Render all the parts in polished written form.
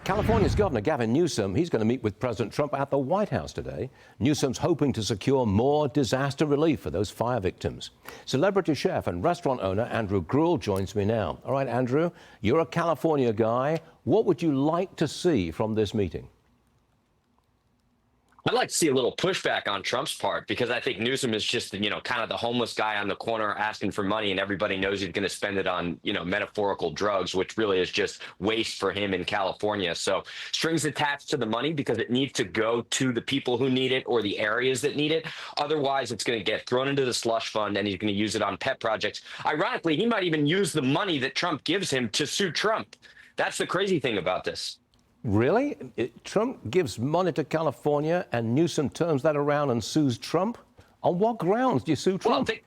California's Governor Gavin Newsom, he's going to meet with President Trump at the White House today. Newsom's hoping to secure more disaster relief for those fire victims. Celebrity chef and restaurant owner Andrew Gruel joins me now. All right, Andrew, you're a California guy. What would you like to see from this meeting? I'd like to see a little pushback on Trump's part, because I think Newsom is just, kind of the homeless guy on the corner asking for money, and everybody knows he's going to spend it on, metaphorical drugs, which really is just waste for him in California. So strings attached to the money because it needs to go to the people who need it or the areas that need it. Otherwise, it's going to get thrown into the slush fund and he's going to use it on pet projects. Ironically, he might even use the money that Trump gives him to sue Trump. That's the crazy thing about this. Really? Trump gives money to California and Newsom turns that around and sues Trump? On what grounds do you sue Trump? Well,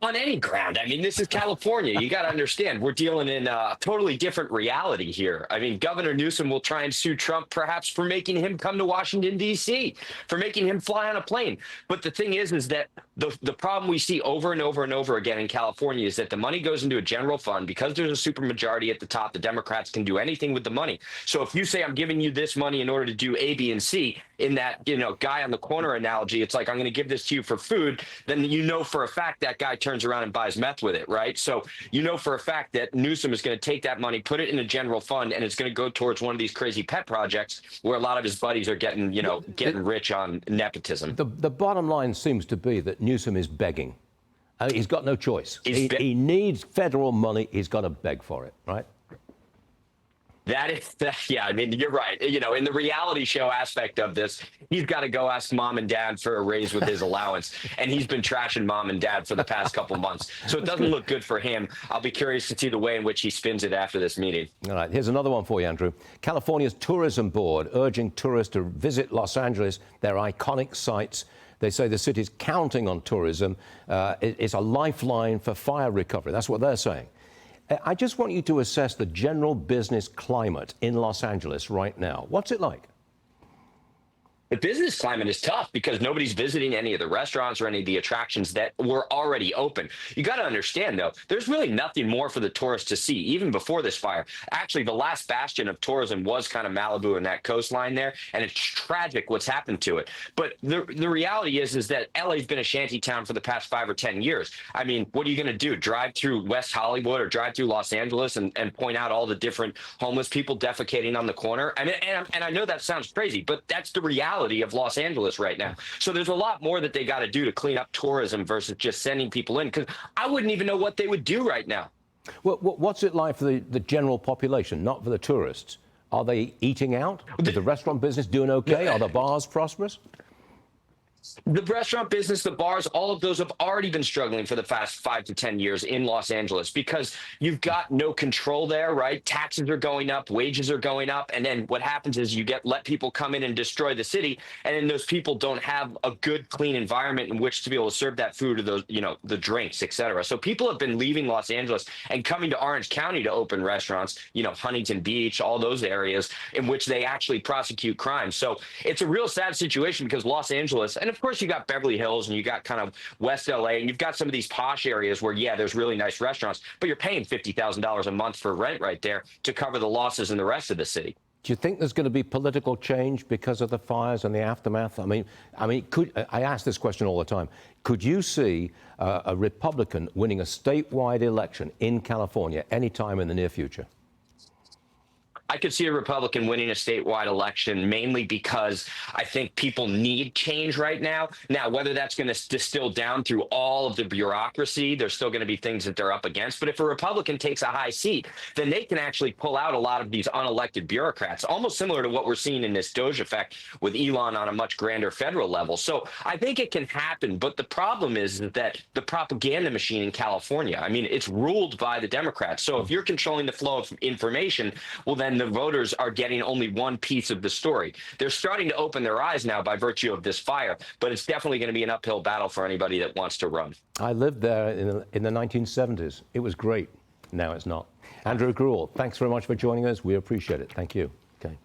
on any ground. I mean, this is California. You got to understand, we're dealing in a totally different reality here. I mean, Governor Newsom will try and sue Trump perhaps for making him come to Washington, D.C., for making him fly on a plane. But the thing is that the problem we see over and over and over again in California is that the money goes into a general fund. Because there's a supermajority at the top, the Democrats can do anything with the money. So if you say, I'm giving you this money in order to do A, B, and C, in that, guy on the corner analogy, it's like, I'm going to give this to you for food, then for a fact that guy turns around and buys meth with it, right? So for a fact that Newsom is going to take that money, put it in a general fund, and it's going to go towards one of these crazy pet projects where a lot of his buddies are getting rich on nepotism. The bottom line seems to be that Newsom is begging. He's got no choice. He needs federal money. He's got to beg for it, right? Yeah, I mean, you're right. In the reality show aspect of this, he's got to go ask mom and dad for a raise with his allowance. And he's been trashing mom and dad for the past couple months. So it doesn't look good for him. I'll be curious to see the way in which he spins it after this meeting. All right, here's another one for you, Andrew. California's tourism board urging tourists to visit Los Angeles, their iconic sites. They say the city's counting on tourism. It's a lifeline for fire recovery. That's what they're saying. I just want you to assess the general business climate in Los Angeles right now. What's it like? The business climate is tough because nobody's visiting any of the restaurants or any of the attractions that were already open. You got to understand, though, there's really nothing more for the tourists to see, even before this fire. Actually, the last bastion of tourism was kind of Malibu and that coastline there, and it's tragic what's happened to it. But the reality is that LA's been a shanty town for the past 5 or 10 years. I mean, what are you going to do? Drive through West Hollywood or drive through Los Angeles and point out all the different homeless people defecating on the corner? And I know that sounds crazy, but that's the reality of Los Angeles right now. So there's a lot more that they got to do to clean up tourism versus just sending people in, because I wouldn't even know what they would do right now. Well, what's it like for the general population, not for the tourists? Are they eating out? Is the restaurant business doing okay? Are the bars prosperous? The restaurant business, the bars, all of those have already been struggling for the past 5 to 10 years in Los Angeles because you've got no control there, right? Taxes are going up, wages are going up, and then what happens is you let people come in and destroy the city, and then those people don't have a good, clean environment in which to be able to serve that food or those, the drinks, et cetera. So people have been leaving Los Angeles and coming to Orange County to open restaurants, Huntington Beach, all those areas in which they actually prosecute crime. So it's a real sad situation because Los Angeles, and of course, you got Beverly Hills and you got kind of West LA, and you've got some of these posh areas where, yeah, there's really nice restaurants, but you're paying $50,000 a month for rent right there to cover the losses in the rest of the city. Do you think there's going to be political change because of the fires and the aftermath? I mean, I ask this question all the time. Could you see a Republican winning a statewide election in California anytime in the near future? I could see a Republican winning a statewide election, mainly because I think people need change right now. Now, whether that's going to distill down through all of the bureaucracy, there's still going to be things that they're up against. But if a Republican takes a high seat, then they can actually pull out a lot of these unelected bureaucrats, almost similar to what we're seeing in this Doge effect with Elon on a much grander federal level. So I think it can happen. But the problem is that the propaganda machine in California, I mean, it's ruled by the Democrats. So if you're controlling the flow of information, well, then the voters are getting only one piece of the story. They're starting to open their eyes now by virtue of this fire, but it's definitely going to be an uphill battle for anybody that wants to run. I lived there in the 1970s. It was great. Now it's not. Andrew Gruel, thanks very much for joining us. We appreciate it. Thank you. Okay.